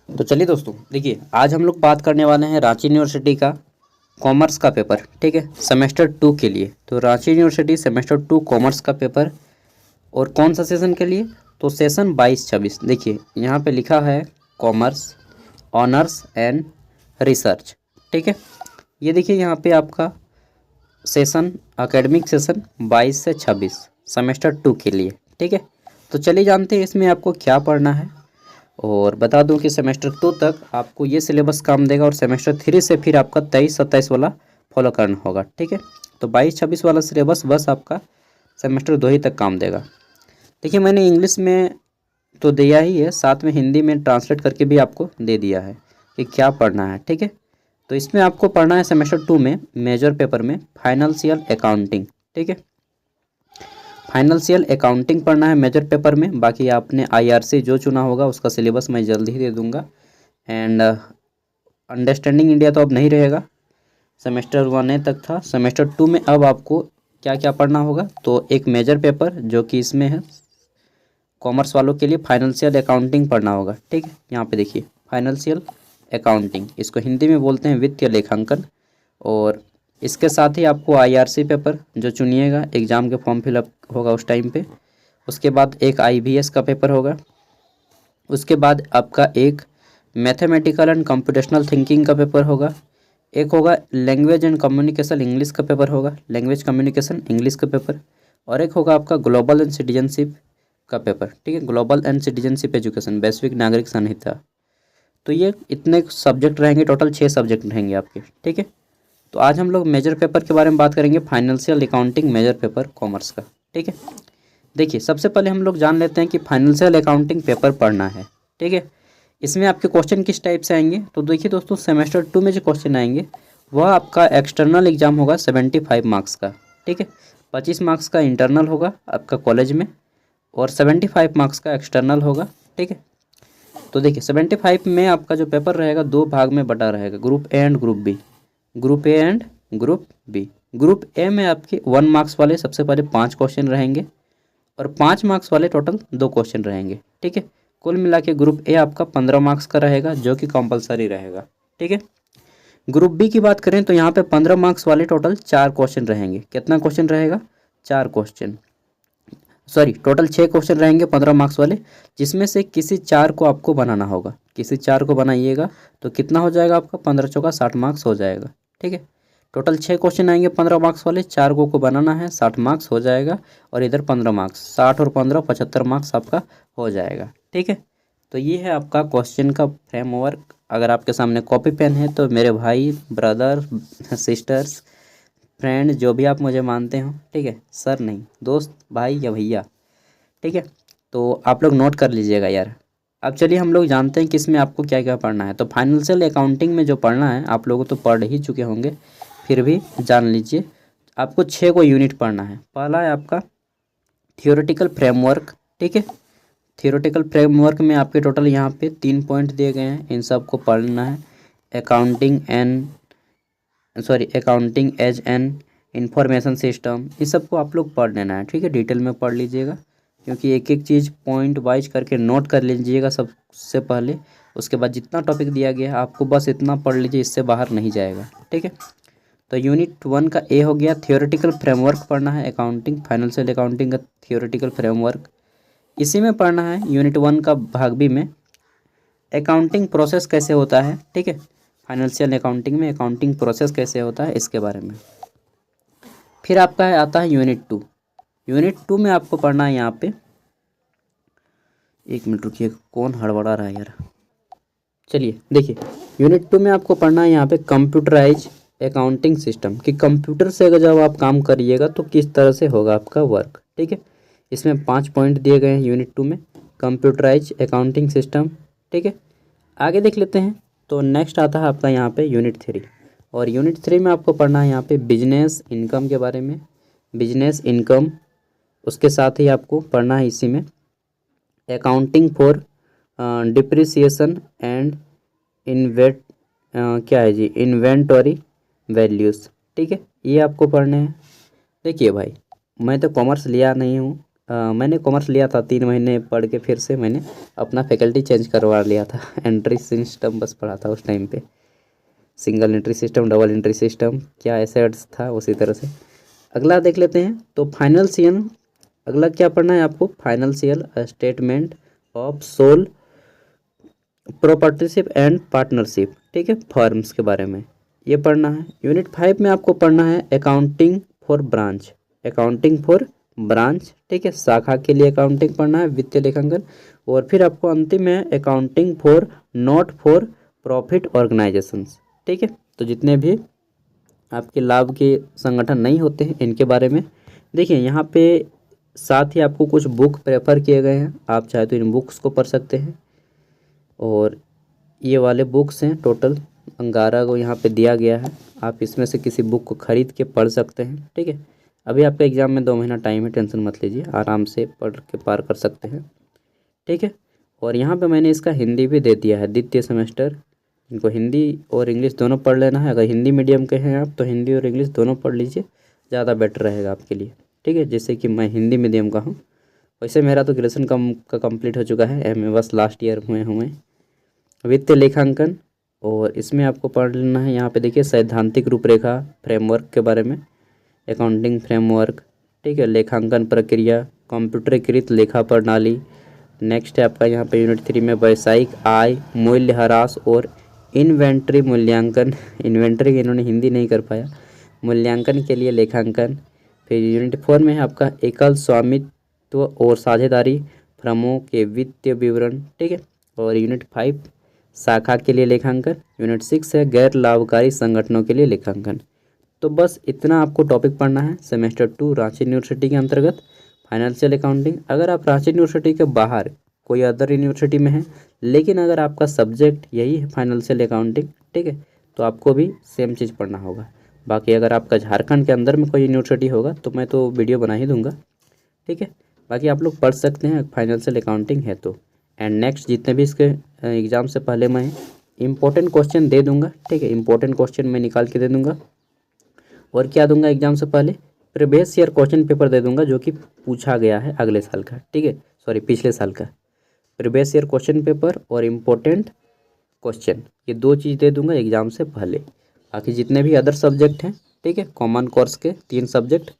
तो चलिए दोस्तों, देखिए आज हम लोग बात करने वाले हैं रांची यूनिवर्सिटी का कॉमर्स का पेपर। ठीक है, सेमेस्टर 2 के लिए। तो रांची यूनिवर्सिटी सेमेस्टर 2 कॉमर्स का पेपर, और कौन सा सेशन के लिए? तो सेशन 22-26। देखिए यहाँ पे लिखा है कॉमर्स ऑनर्स एंड रिसर्च। ठीक है, ये देखिए यहाँ पे आपका सेशन एकेडमिक सेशन 22 से 26 सेमेस्टर 2 के लिए। ठीक है, तो चलिए जानते हैं इसमें आपको क्या पढ़ना है। और बता दूं कि सेमेस्टर 2 तक आपको ये सिलेबस काम देगा, और सेमेस्टर 3 से फिर आपका 23-27 वाला फॉलो करना होगा। ठीक है, तो 22-26 वाला सिलेबस बस आपका सेमेस्टर 2 ही तक काम देगा। देखिए मैंने इंग्लिश में तो दिया ही है, साथ में हिंदी में ट्रांसलेट करके भी आपको दे दिया है कि क्या पढ़ना है। ठीक है, तो इसमें आपको पढ़ना है सेमेस्टर 2 में मेजर पेपर में फाइनेंशियल अकाउंटिंग। ठीक है, फाइनेंशियल अकाउंटिंग पढ़ना है मेजर पेपर में। बाकी आपने आईआरसी जो चुना होगा उसका सिलेबस मैं जल्द ही दे दूंगा। एंड अंडरस्टैंडिंग इंडिया तो अब नहीं रहेगा, सेमेस्टर 1 तक था। सेमेस्टर 2 में अब आपको क्या क्या पढ़ना होगा? तो एक मेजर पेपर जो कि इसमें है कॉमर्स वालों के लिए, फाइनेंशियल अकाउंटिंग पढ़ना होगा। ठीक है, यहाँ पे देखिए फाइनेंशियल अकाउंटिंग, इसको हिंदी में बोलते हैं वित्तीय लेखांकन। और इसके साथ ही आपको आईआरसी पेपर जो चुनिएगा, एग्ज़ाम के फॉर्म फिलअप होगा उस टाइम पे। उसके बाद एक आईबीएस का पेपर होगा। उसके बाद आपका एक मैथमेटिकल एंड कंप्यूटेशनल थिंकिंग का पेपर होगा। एक होगा लैंग्वेज एंड कम्युनिकेशन इंग्लिश का पेपर होगा, लैंग्वेज कम्युनिकेशन इंग्लिश का पेपर। और एक होगा आपका ग्लोबल एंड सिटीजनशिप का पेपर। ठीक है, ग्लोबल एंड सिटीजनशिप एजुकेशन, वैश्विक नागरिक संहिता। तो ये इतने सब्जेक्ट रहेंगे, टोटल 6 सब्जेक्ट रहेंगे आपके। ठीक है, तो आज हम लोग मेजर पेपर के बारे में बात करेंगे, financial accounting major paper commerce का। ठीक है, देखिए सबसे पहले हम लोग जान लेते हैं कि फाइनेंशियल अकाउंटिंग पेपर पढ़ना है। ठीक है, इसमें आपके क्वेश्चन किस टाइप से आएंगे? तो देखिए दोस्तों, सेमेस्टर 2 में जो क्वेश्चन आएंगे वह आपका एक्सटर्नल एग्जाम होगा 75 मार्क्स का। ठीक है, 25 मार्क्स का इंटरनल होगा आपका कॉलेज में, और 75 मार्क्स का एक्सटर्नल होगा। ठीक है, तो देखिए 75 में आपका जो पेपर रहेगा 2 भाग में बटा रहेगा, group A and group B. Group A and group B. Group A में आपके 1 मार्क्स वाले सबसे पहले 5 क्वेश्चन रहेंगे, और 5 मार्क्स वाले टोटल 2 क्वेश्चन रहेंगे। ठीक है, कुल मिला के ग्रुप ए आपका 15 मार्क्स का रहेगा, जो कि कंपलसरी रहेगा। ठीक है, ग्रुप बी की बात करें तो यहाँ पे 15 मार्क्स वाले टोटल 4 क्वेश्चन रहेंगे। कितना क्वेश्चन रहेगा? 4 क्वेश्चन, सॉरी टोटल 6 क्वेश्चन रहेंगे 15 मार्क्स वाले, जिसमें से किसी 4 को आपको बनाना होगा। किसी 4 को बनाइएगा तो कितना हो जाएगा आपका? 15 चौका 60 मार्क्स हो जाएगा। ठीक है, टोटल 6 क्वेश्चन आएंगे 15 मार्क्स वाले, 4 को बनाना है, 60 मार्क्स हो जाएगा। और इधर 15 मार्क्स, 60 और 15 75 मार्क्स आपका हो जाएगा। ठीक है, तो ये है आपका क्वेश्चन का फ्रेमवर्क। अगर आपके सामने कॉपी पेन है तो मेरे भाई, ब्रदर, सिस्टर्स, फ्रेंड, जो भी आप मुझे मानते हो, ठीक है, सर नहीं, दोस्त, भाई या भैया, ठीक है, तो आप लोग नोट कर लीजिएगा यार। अब चलिए हम लोग जानते हैं कि इसमें आपको क्या क्या पढ़ना है। तो फाइनेंशियल अकाउंटिंग में जो पढ़ना है, आप लोग तो पढ़ ही चुके होंगे, फिर भी जान लीजिए। आपको 6 को यूनिट पढ़ना है। पहला है आपका थियोरेटिकल फ्रेमवर्क। ठीक है, थियोरेटिकल फ्रेमवर्क में आपके टोटल यहाँ पे 3 पॉइंट दिए गए हैं, इन सब को पढ़ना है। Accounting as an information system, इस सब को आप लोग पढ़ लेना है। ठीक है, डिटेल में पढ़ लीजिएगा, क्योंकि एक एक चीज़ पॉइंट वाइज करके नोट कर लीजिएगा सबसे पहले। उसके बाद जितना टॉपिक दिया गया है आपको बस इतना पढ़ लीजिए, इससे बाहर नहीं जाएगा। ठीक है, तो यूनिट 1 का ए हो गया, थियोरेटिकल फ्रेमवर्क पढ़ना है, अकाउंटिंग फाइनेंशियल अकाउंटिंग का थियोरेटिकल फ्रेमवर्क। इसी में पढ़ना है यूनिट 1 का भाग बी में अकाउंटिंग प्रोसेस कैसे होता है। ठीक है, फाइनेंशियल अकाउंटिंग में अकाउंटिंग प्रोसेस कैसे होता है, इसके बारे में। फिर आपका आता है यूनिट 2। यूनिट 2 में आपको पढ़ना है यहाँ पे, एक मिनट रुकिए, कौन हड़बड़ा रहा है यार। चलिए देखिए, यूनिट 2 में आपको पढ़ना है यहाँ पे कंप्यूटराइज अकाउंटिंग सिस्टम, कि कंप्यूटर से अगर जब आप काम करिएगा तो किस तरह से होगा आपका वर्क। ठीक है, इसमें 5 पॉइंट दिए गए हैं यूनिट 2 में, कंप्यूटराइज अकाउंटिंग सिस्टम। ठीक है, आगे देख लेते हैं। तो नेक्स्ट आता है आपका यहाँ पे यूनिट 3, और यूनिट 3 में आपको पढ़ना है यहाँ पे बिजनेस इनकम के बारे में, बिजनेस इनकम। उसके साथ ही आपको पढ़ना है इसी में accounting for depreciation and InvIT क्या है जी, इन्वेंटरी वैल्यूज़। ठीक है, ये आपको पढ़ने हैं। देखिए भाई, मैं तो कॉमर्स लिया नहीं हूँ, मैंने कॉमर्स लिया था, 3 महीने पढ़ के फिर से मैंने अपना फैकल्टी चेंज करवा लिया था। एंट्री सिस्टम बस पढ़ा था उस टाइम पे, single entry system, double entry system, क्या एसेट्स था उसी तरह से। अगला देख लेते हैं। तो फाइनेंशियल, अगला क्या पढ़ना है आपको, financial statement of sole proprietorship and partnership, ठीक है, फर्म्स के बारे में ये पढ़ना है। यूनिट 5 में आपको पढ़ना है accounting for branch, accounting for branch, ठीक है, शाखा के लिए अकाउंटिंग पढ़ना है, वित्तीय लेखांकन। और फिर आपको अंतिम में accounting for not for profit organisations, ठीक है। तो जितने भी आपके लाभ के संगठन नहीं होते हैं इनके बारे में देखिए यहाँ पे। साथ ही आपको कुछ बुक प्रेफर किए गए हैं, आप चाहे तो इन बुक्स को पढ़ सकते हैं। और ये वाले बुक्स हैं, टोटल 11 को यहाँ पे दिया गया है, आप इसमें से किसी बुक को ख़रीद के पढ़ सकते हैं, ठीक है। अभी आपका एग्ज़ाम में 2 महीना टाइम है, टेंशन मत लीजिए, आराम से पढ़ के पार कर सकते हैं, ठीक है। और यहाँ पे मैंने इसका हिंदी भी दे दिया है, द्वितीय सेमेस्टर, इनको हिंदी और इंग्लिश दोनों पढ़ लेना है। अगर हिंदी मीडियम के हैं आप तो हिंदी और इंग्लिश दोनों पढ़ लीजिए, ज़्यादा बेटर रहेगा आपके लिए, ठीक है। जैसे कि मैं हिंदी मीडियम का हूँ, वैसे मेरा तो ग्रेजुएशन का कंप्लीट हो चुका है, एमए बस लास्ट ईयर हुए वित्तीय लेखांकन। और इसमें आपको पढ़ लेना है, यहाँ पे देखिए सैद्धांतिक रूपरेखा फ्रेमवर्क के बारे में, अकाउंटिंग फ्रेमवर्क, ठीक है, लेखांकन प्रक्रिया, कंप्यूटरीकृत लेखा प्रणाली। नेक्स्ट है आपका यहाँ पे यूनिट 3 में वैश्विक आय, मूल्य ह्रास और इन्वेंट्री मूल्यांकन। इन्वेंट्री की इन्होंने हिंदी नहीं कर पाया, मूल्यांकन के लिए लेखांकन। फिर यूनिट 4 में है आपका एकल स्वामित्व और साझेदारी फर्मों के वित्तीय विवरण, ठीक है। और यूनिट 5 शाखा के लिए लेखांकन। यूनिट 6 है गैर लाभकारी संगठनों के लिए लेखांकन। तो बस इतना आपको टॉपिक पढ़ना है सेमेस्टर 2 रांची यूनिवर्सिटी के अंतर्गत फाइनेंशियल अकाउंटिंग। अगर आप रांची यूनिवर्सिटी के बाहर कोई अदर यूनिवर्सिटी में है, लेकिन अगर आपका सब्जेक्ट यही है फाइनेंशियल अकाउंटिंग, ठीक है, तो आपको भी सेम चीज़ पढ़ना होगा। बाकी अगर आपका झारखंड के अंदर में कोई यूनिवर्सिटी होगा तो मैं तो वीडियो बना ही दूंगा, ठीक है। बाकी आप लोग पढ़ सकते हैं फाइनेंशियल अकाउंटिंग है तो। एंड नेक्स्ट जितने भी इसके एग्ज़ाम से पहले मैं इंपॉर्टेंट क्वेश्चन दे दूंगा, ठीक है, इंपॉर्टेंट क्वेश्चन मैं निकाल के दे दूंगा। और क्या दूंगा एग्जाम से पहले, प्रीवियस ईयर क्वेश्चन पेपर दे दूंगा जो कि पूछा गया है अगले साल का, ठीक है, सॉरी पिछले साल का प्रीवियस ईयर क्वेश्चन पेपर और इम्पोर्टेंट क्वेश्चन, ये 2 चीज़ दे दूंगा एग्जाम से पहले। बाकी जितने भी अदर सब्जेक्ट हैं, ठीक है, कॉमन कोर्स के 3 subject,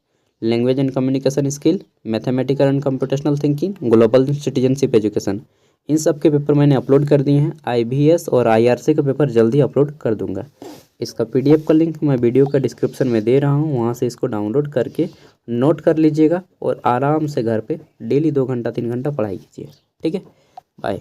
language and communication skill, mathematical and computational thinking, global citizenship education, इन सब के पेपर मैंने अपलोड कर दिए हैं। IBS और IRC का पेपर जल्दी अपलोड कर दूंगा। इसका PDF का लिंक मैं वीडियो का डिस्क्रिप्शन में दे रहा हूँ, वहाँ से इसको डाउनलोड करके नोट कर लीजिएगा और आराम से घर पे डेली 2 घंटा 3 घंटा पढ़ाई कीजिए, ठीक है। बाय।